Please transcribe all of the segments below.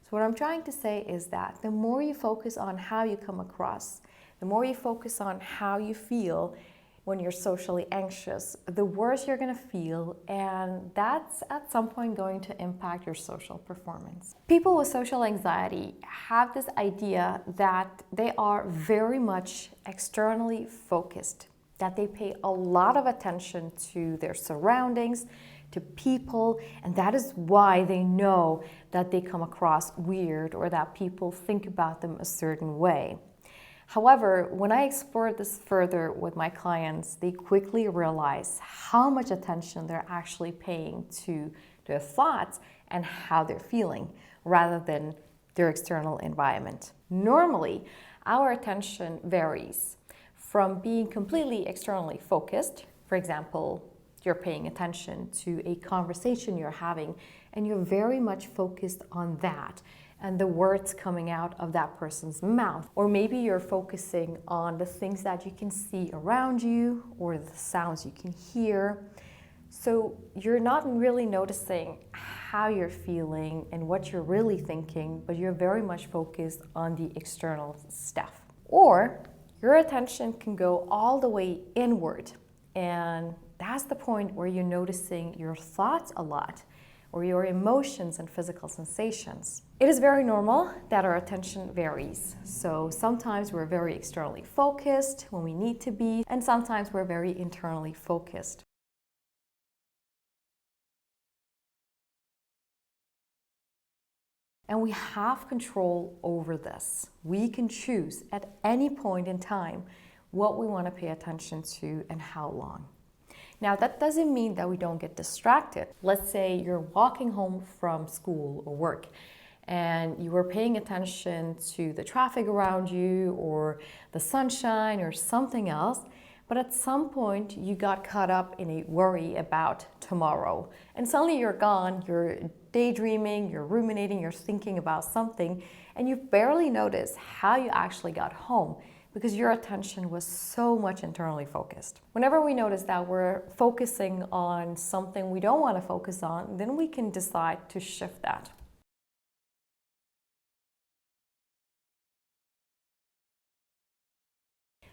So what I'm trying to say is that the more you focus on how you come across, the more you focus on how you feel when you're socially anxious, the worse you're going to feel, and that's at some point going to impact your social performance. People with social anxiety have this idea that they are very much externally focused, that they pay a lot of attention to their surroundings, to people, and that is why they know that they come across weird or that people think about them a certain way. However, when I explored this further with my clients, they quickly realize how much attention they're actually paying to their thoughts and how they're feeling, rather than their external environment. Normally, our attention varies from being completely externally focused. For example, you're paying attention to a conversation you're having and you're very much focused on that and the words coming out of that person's mouth. Or maybe you're focusing on the things that you can see around you or the sounds you can hear. So you're not really noticing how you're feeling and what you're really thinking, but you're very much focused on the external stuff. Or your attention can go all the way inward, and that's the point where you're noticing your thoughts a lot, or your emotions and physical sensations. It is very normal that our attention varies. So sometimes we're very externally focused when we need to be, and sometimes we're very internally focused. And we have control over this. We can choose at any point in time what we want to pay attention to and how long. Now, that doesn't mean that we don't get distracted. Let's say you're walking home from school or work and you were paying attention to the traffic around you or the sunshine or something else, but at some point you got caught up in a worry about tomorrow. And suddenly you're gone, you're daydreaming, you're ruminating, you're thinking about something, and you barely notice how you actually got home, because your attention was so much internally focused. Whenever we notice that we're focusing on something we don't want to focus on, then we can decide to shift that.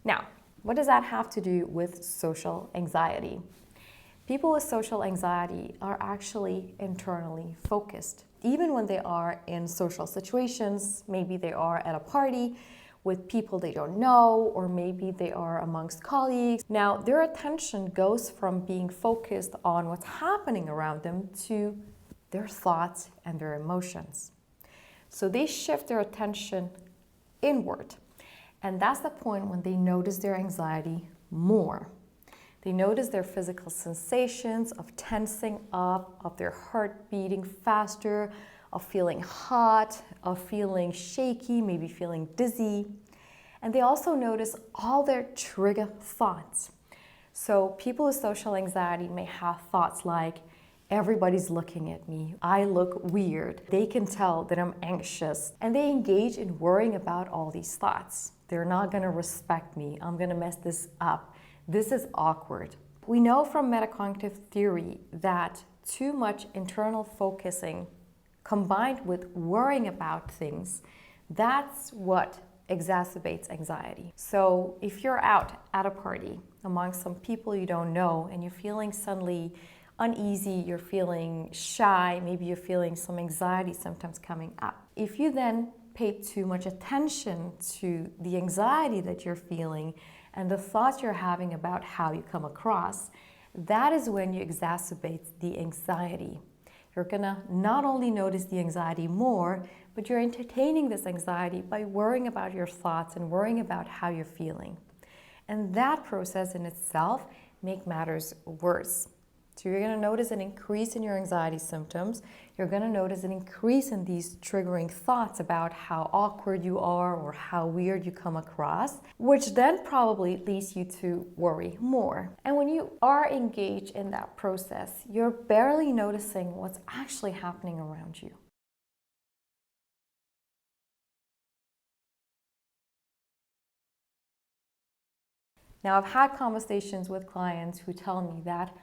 Now, what does that have to do with social anxiety? People with social anxiety are actually internally focused. Even when they are in social situations, maybe they are at a party with people they don't know, or maybe they are amongst colleagues. Now, their attention goes from being focused on what's happening around them to their thoughts and their emotions. So they shift their attention inward. And that's the point when they notice their anxiety more. They notice their physical sensations of tensing up, of their heart beating faster, of feeling hot, of feeling shaky, maybe feeling dizzy. And they also notice all their trigger thoughts. So people with social anxiety may have thoughts like, everybody's looking at me, I look weird, they can tell that I'm anxious, and they engage in worrying about all these thoughts. They're not going to respect me, I'm going to mess this up, this is awkward. We know from metacognitive theory that too much internal focusing combined with worrying about things, that's what exacerbates anxiety. So if you're out at a party among some people you don't know and you're feeling suddenly uneasy, you're feeling shy, maybe you're feeling some anxiety symptoms coming up. If you then pay too much attention to the anxiety that you're feeling and the thoughts you're having about how you come across, that is when you exacerbate the anxiety. You're gonna not only notice the anxiety more, but you're entertaining this anxiety by worrying about your thoughts and worrying about how you're feeling. And that process in itself makes matters worse. So you're going to notice an increase in your anxiety symptoms. You're going to notice an increase in these triggering thoughts about how awkward you are or how weird you come across, which then probably leads you to worry more. And when you are engaged in that process, you're barely noticing what's actually happening around you. Now, I've had conversations with clients who tell me that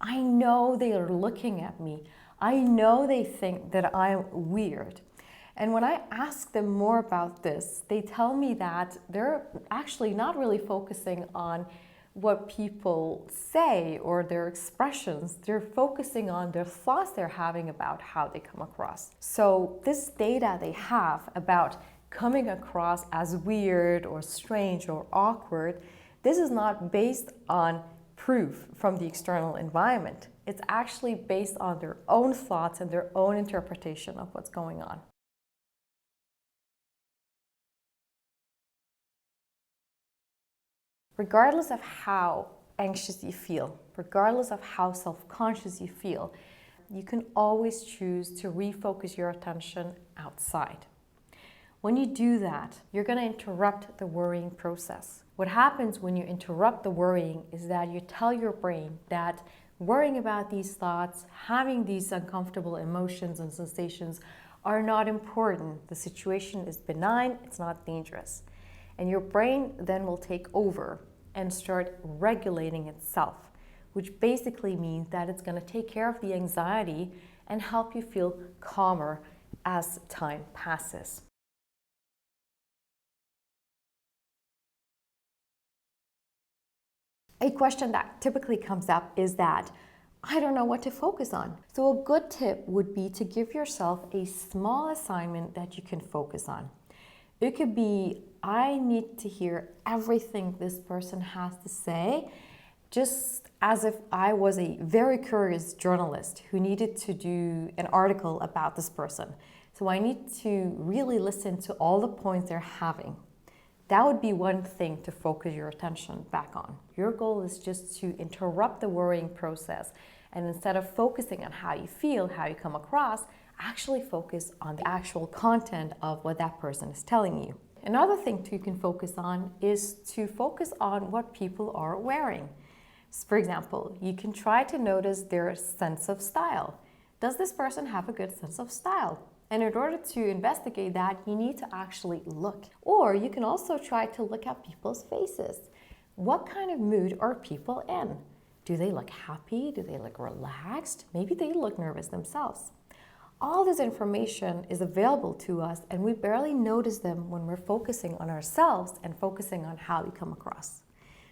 I know they are looking at me. I know they think that I'm weird. And when I ask them more about this, they tell me that they're actually not really focusing on what people say or their expressions. They're focusing on their thoughts they're having about how they come across. So this data they have about coming across as weird or strange or awkward, this is not based on proof from the external environment. It's actually based on their own thoughts and their own interpretation of what's going on. Regardless of how anxious you feel, regardless of how self-conscious you feel, you can always choose to refocus your attention outside. When you do that, you're going to interrupt the worrying process. What happens when you interrupt the worrying is that you tell your brain that worrying about these thoughts, having these uncomfortable emotions and sensations are not important. The situation is benign, it's not dangerous. And your brain then will take over and start regulating itself, which basically means that it's going to take care of the anxiety and help you feel calmer as time passes. A question that typically comes up is that I don't know what to focus on. So a good tip would be to give yourself a small assignment that you can focus on. It could be, I need to hear everything this person has to say, just as if I was a very curious journalist who needed to do an article about this person. So I need to really listen to all the points they're having. That would be one thing to focus your attention back on. Your goal is just to interrupt the worrying process, and instead of focusing on how you feel, how you come across, actually focus on the actual content of what that person is telling you. Another thing you can focus on is to focus on what people are wearing. For example, you can try to notice their sense of style. Does this person have a good sense of style? And in order to investigate that, you need to actually look. Or you can also try to look at people's faces. What kind of mood are people in? Do they look happy? Do they look relaxed? Maybe they look nervous themselves. All this information is available to us, and we barely notice them when we're focusing on ourselves and focusing on how we come across.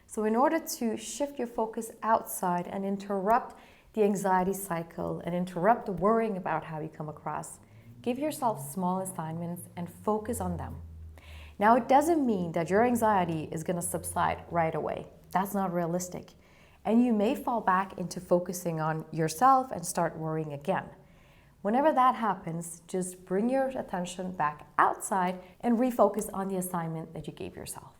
So in order to shift your focus outside and interrupt the anxiety cycle and interrupt the worrying about how you come across, give yourself small assignments and focus on them. Now, it doesn't mean that your anxiety is going to subside right away. That's not realistic. And you may fall back into focusing on yourself and start worrying again. Whenever that happens, just bring your attention back outside and refocus on the assignment that you gave yourself.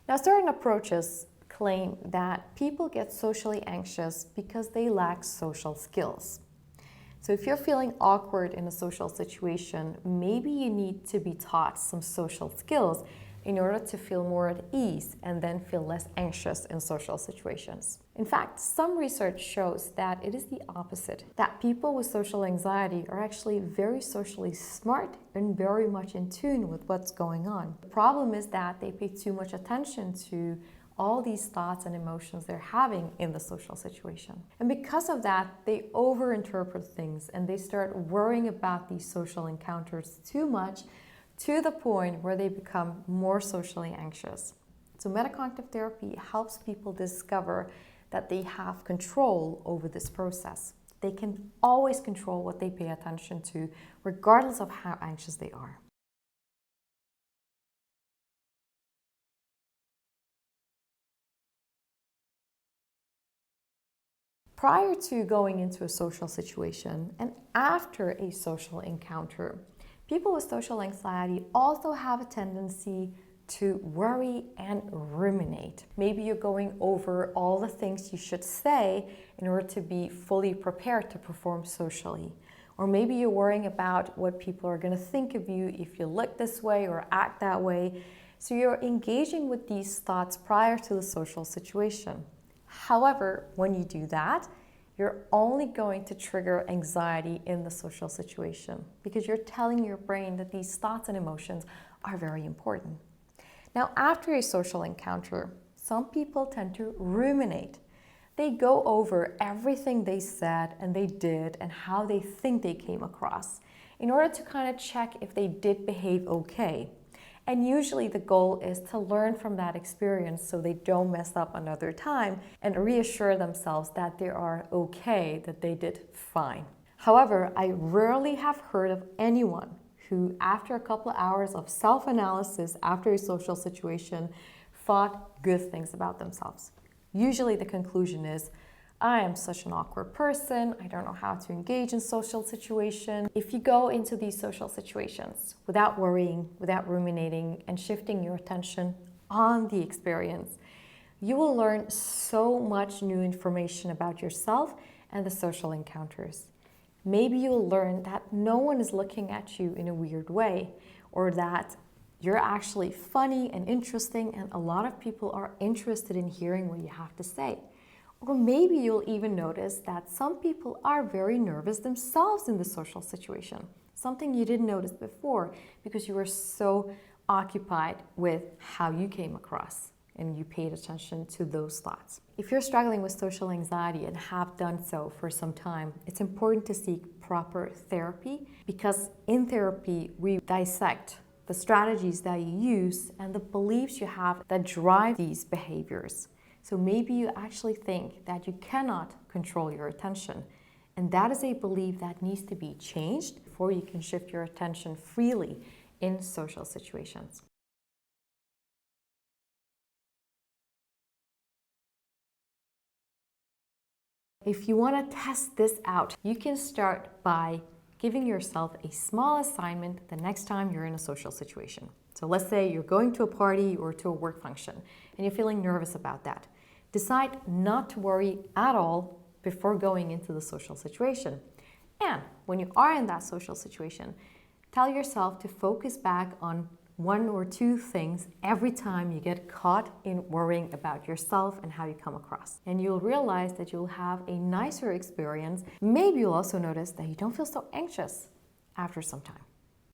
Now, certain approaches claim that people get socially anxious because they lack social skills. So if you're feeling awkward in a social situation, maybe you need to be taught some social skills in order to feel more at ease and then feel less anxious in social situations. In fact, some research shows that it is the opposite, that people with social anxiety are actually very socially smart and very much in tune with what's going on. The problem is that they pay too much attention to all these thoughts and emotions they're having in the social situation. And because of that, they overinterpret things and they start worrying about these social encounters too much, to the point where they become more socially anxious. So metacognitive therapy helps people discover that they have control over this process. They can always control what they pay attention to, regardless of how anxious they are. Prior to going into a social situation and after a social encounter, people with social anxiety also have a tendency to worry and ruminate. Maybe you're going over all the things you should say in order to be fully prepared to perform socially. Or maybe you're worrying about what people are going to think of you if you look this way or act that way. So you're engaging with these thoughts prior to the social situation. However, when you do that, you're only going to trigger anxiety in the social situation because you're telling your brain that these thoughts and emotions are very important. Now, after a social encounter, some people tend to ruminate. They go over everything they said and they did and how they think they came across in order to kind of check if they did behave okay. And usually the goal is to learn from that experience so they don't mess up another time and reassure themselves that they are okay, that they did fine. However, I rarely have heard of anyone who, after a couple of hours of self-analysis after a social situation, thought good things about themselves. Usually the conclusion is, I am such an awkward person, I don't know how to engage in social situations. If you go into these social situations without worrying, without ruminating, and shifting your attention on the experience, you will learn so much new information about yourself and the social encounters. Maybe you'll learn that no one is looking at you in a weird way, or that you're actually funny and interesting and a lot of people are interested in hearing what you have to say. Or maybe you'll even notice that some people are very nervous themselves in the social situation, something you didn't notice before because you were so occupied with how you came across and you paid attention to those thoughts. If you're struggling with social anxiety and have done so for some time, it's important to seek proper therapy, because in therapy we dissect the strategies that you use and the beliefs you have that drive these behaviors. So maybe you actually think that you cannot control your attention, and that is a belief that needs to be changed before you can shift your attention freely in social situations. If you want to test this out, you can start by giving yourself a small assignment the next time you're in a social situation. So let's say you're going to a party or to a work function and you're feeling nervous about that. Decide not to worry at all before going into the social situation. And when you are in that social situation, tell yourself to focus back on one or two things every time you get caught in worrying about yourself and how you come across. And you'll realize that you'll have a nicer experience. Maybe you'll also notice that you don't feel so anxious after some time.